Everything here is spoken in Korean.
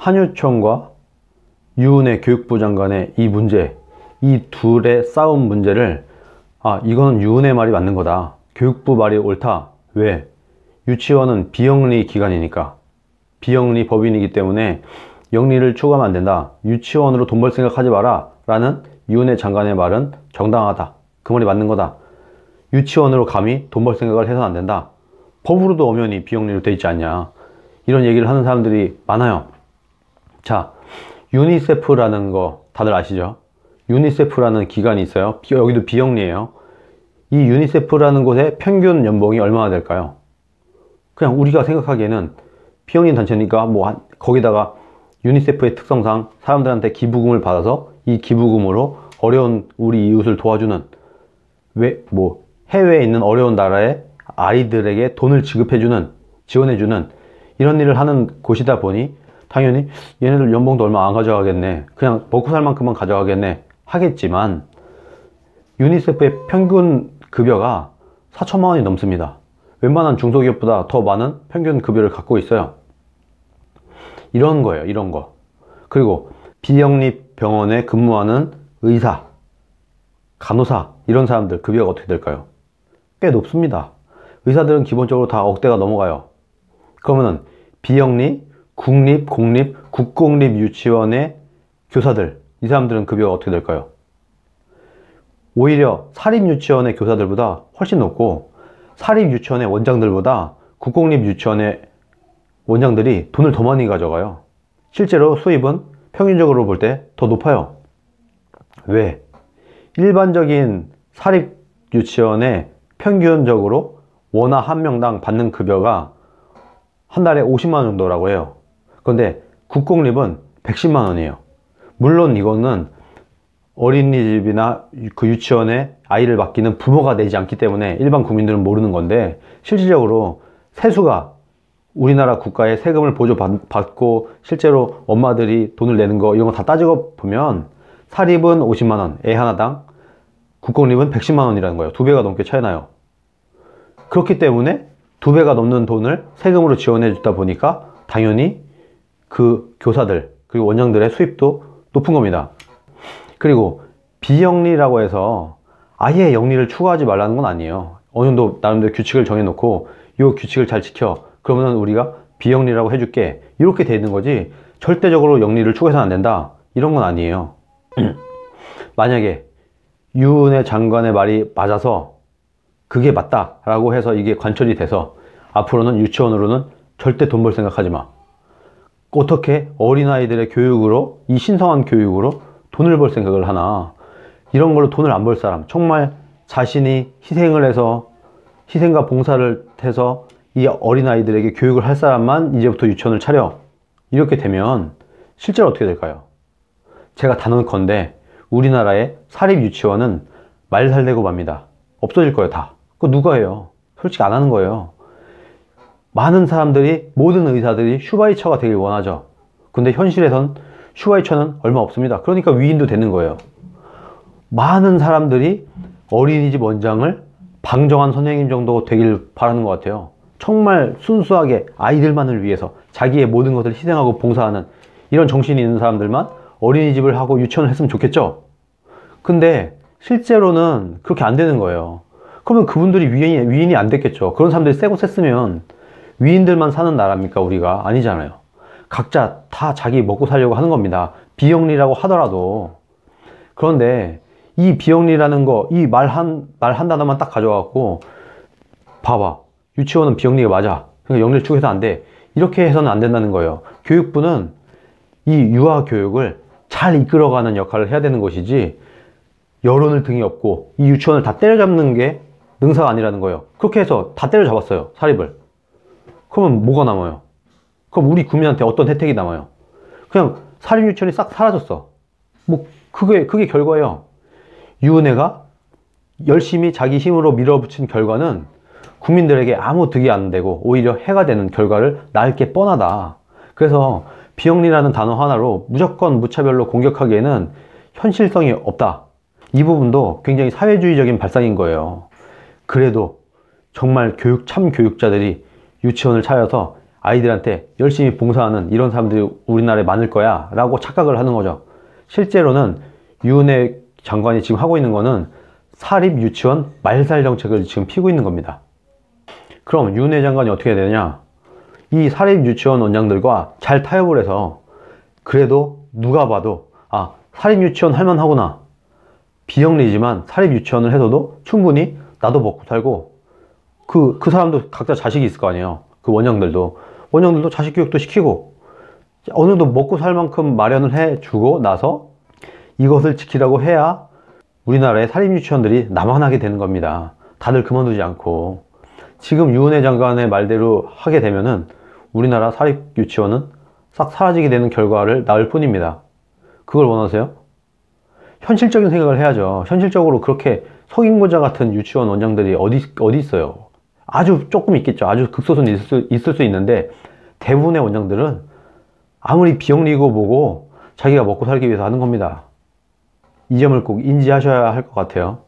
한유총과 유은혜 교육부 장관의 이 문제, 이 둘의 싸움 문제를 이거는 유은혜 말이 맞는 거다, 교육부 말이 옳다. 왜? 유치원은 비영리 기관이니까, 비영리 법인이기 때문에 영리를 추구하면 안 된다, 유치원으로 돈 벌 생각 하지 마라 라는 유은혜 장관의 말은 정당하다, 그 말이 맞는 거다. 유치원으로 감히 돈 벌 생각을 해서는 안 된다, 법으로도 엄연히 비영리로 돼 있지 않냐, 이런 얘기를 하는 사람들이 많아요. 자, 유니세프라는 거 다들 아시죠? 유니세프라는 기관이 있어요. 여기도 비영리예요. 이 유니세프라는 곳의 평균 연봉이 얼마나 될까요? 그냥 우리가 생각하기에는 비영리 단체니까 거기다가 유니세프의 특성상 사람들한테 기부금을 받아서 이 기부금으로 어려운 우리 이웃을 도와주는, 해외에 있는 어려운 나라의 아이들에게 돈을 지원해주는 이런 일을 하는 곳이다 보니 당연히 얘네들 연봉도 얼마 안 가져가겠네, 그냥 먹고 살 만큼만 가져가겠네 하겠지만, 유니세프의 평균 급여가 4천만 원이 넘습니다. 웬만한 중소기업보다 더 많은 평균 급여를 갖고 있어요. 이런 거예요, 이런 거. 그리고 비영리 병원에 근무하는 의사, 간호사, 이런 사람들 급여가 어떻게 될까요? 꽤 높습니다. 의사들은 기본적으로 다 억대가 넘어가요. 그러면은 비영리, 국립, 공립, 국공립 유치원의 교사들, 이 사람들은 급여가 어떻게 될까요? 오히려 사립유치원의 교사들보다 훨씬 높고, 사립유치원의 원장들보다 국공립 유치원의 원장들이 돈을 더 많이 가져가요. 실제로 수입은 평균적으로 볼 때 더 높아요. 왜? 일반적인 사립유치원에 평균적으로 원아 한 명당 받는 급여가 한 달에 50만 원 정도라고 해요. 그런데 국공립은 110만 원이에요. 물론 이거는 어린이집이나 그 유치원에 아이를 맡기는 부모가 내지 않기 때문에 일반 국민들은 모르는 건데, 실질적으로 세수가 우리나라 국가의 세금을 보조받고 실제로 엄마들이 돈을 내는 거, 이런 거 다 따지고 보면 사립은 50만 원, 애 하나당, 국공립은 110만 원이라는 거예요. 2배가 넘게 차이 나요. 그렇기 때문에 2배가 넘는 돈을 세금으로 지원해 주다 보니까 당연히 그 교사들 그리고 원장들의 수입도 높은 겁니다. 그리고 비영리라고 해서 아예 영리를 추구하지 말라는 건 아니에요. 어느 정도 나름대로 규칙을 정해놓고 이 규칙을 잘 지켜, 그러면 우리가 비영리라고 해줄게, 이렇게 돼 있는 거지 절대적으로 영리를 추구해서는 안 된다, 이런 건 아니에요. 만약에 유은혜 장관의 말이 맞아서 그게 맞다 라고 해서 이게 관철이 돼서 앞으로는 유치원으로는 절대 돈 벌 생각하지 마, 어떻게 어린아이들의 교육으로, 이 신성한 교육으로 돈을 벌 생각을 하나, 이런 걸로 돈을 안 벌 사람, 정말 자신이 희생을 해서, 희생과 봉사를 해서 이 어린아이들에게 교육을 할 사람만 이제부터 유치원을 차려, 이렇게 되면 실제로 어떻게 될까요? 제가 단언컨대 우리나라의 사립 유치원은 말살되고 맙니다. 없어질 거예요. 다. 그거 누가 해요? 솔직히 안 하는 거예요. 많은 사람들이, 모든 의사들이 슈바이처가 되길 원하죠. 근데 현실에선 슈바이처는 얼마 없습니다. 그러니까 위인도 되는 거예요. 많은 사람들이 어린이집 원장을 방정환 선생님 정도 되길 바라는 것 같아요. 정말 순수하게 아이들만을 위해서 자기의 모든 것을 희생하고 봉사하는 이런 정신이 있는 사람들만 어린이집을 하고 유치원을 했으면 좋겠죠. 근데 실제로는 그렇게 안 되는 거예요. 그러면 그분들이 위인이 안 됐겠죠. 그런 사람들이 세고 셌으면 위인들만 사는 나라입니까? 우리가 아니잖아요. 각자 다 자기 먹고 살려고 하는 겁니다. 비영리라고 하더라도. 그런데 이 비영리라는 거, 이 말 한 단어만 딱 가져와갖고 봐봐, 유치원은 비영리가 맞아, 그러니까 영리를 추구해서 안 돼, 이렇게 해서는 안 된다는 거예요. 교육부는 이 유아 교육을 잘 이끌어가는 역할을 해야 되는 것이지, 여론을 등에 업고 이 유치원을 다 때려잡는 게 능사가 아니라는 거예요. 그렇게 해서 다 때려잡았어요, 사립을. 그러면 뭐가 남아요? 그럼 우리 국민한테 어떤 혜택이 남아요? 그냥 사립 유치원이 싹 사라졌어. 그게 결과예요. 유은혜가 열심히 자기 힘으로 밀어붙인 결과는 국민들에게 아무 득이 안 되고 오히려 해가 되는 결과를 낳을 게 뻔하다. 그래서 비영리라는 단어 하나로 무조건 무차별로 공격하기에는 현실성이 없다. 이 부분도 굉장히 사회주의적인 발상인 거예요. 그래도 정말 참 교육자들이 유치원을 차려서 아이들한테 열심히 봉사하는 이런 사람들이 우리나라에 많을 거야 라고 착각을 하는 거죠. 실제로는 유은혜 장관이 지금 하고 있는 거는 사립 유치원 말살 정책을 지금 피고 있는 겁니다. 그럼 유은혜 장관이 어떻게 해야 되느냐? 이 사립 유치원 원장들과 잘 타협을 해서 그래도 누가 봐도 아, 사립 유치원 할만하구나, 비영리지만 사립 유치원을 해서도 충분히 나도 먹고 살고, 그 사람도 각자 자식이 있을 거 아니에요. 그 원장들도 자식 교육도 시키고 어느 정도 먹고 살 만큼 마련을 해주고 나서 이것을 지키라고 해야 우리나라의 사립 유치원들이 남아나게 되는 겁니다. 다들 그만두지 않고. 지금 유은혜 장관의 말대로 하게 되면은 우리나라 사립 유치원은 싹 사라지게 되는 결과를 낳을 뿐입니다. 그걸 원하세요? 현실적인 생각을 해야죠. 현실적으로 그렇게 성인고자 같은 유치원 원장들이 어디 있어요? 아주 조금 있겠죠. 아주 극소수는 있을 수 있는데 대부분의 원장들은 아무리 비영리고 뭐고 자기가 먹고 살기 위해서 하는 겁니다. 이 점을 꼭 인지하셔야 할 것 같아요.